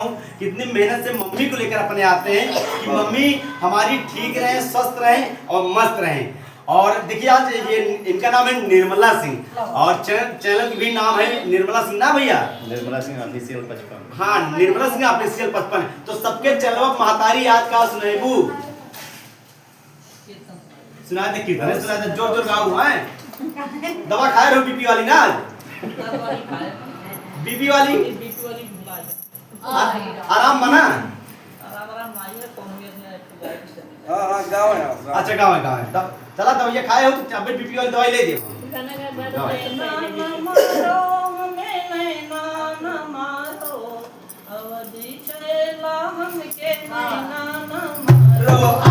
कितनी मेहनत से मम्मी को लेकर अपने आते हैं कि मम्मी हमारी ठीक रहे, स्वस्थ रहे और मस्त रहे। और देखिए आज ये इनका नाम है निर्मला सिंह और चैनल की भी नाम है निर्मला सिंह ना भैया, निर्मला सिंह ऑफिशियल 55। हाँ निर्मला सिंह ऑफिशियल 55। तो सबके चैनल महतारी याद का सुनेबू सुना दे, कीर्तन सुना दे, जोर जोर गाओ हुआ है। दवा खाए रहो बीपी वाली ना, बीपी वाली आराम बना। हाँ गाँव है। अच्छा गाँव है चला दवाइयाँ खाए हो तो अभी बीपी वाली दवाई ले दे। रो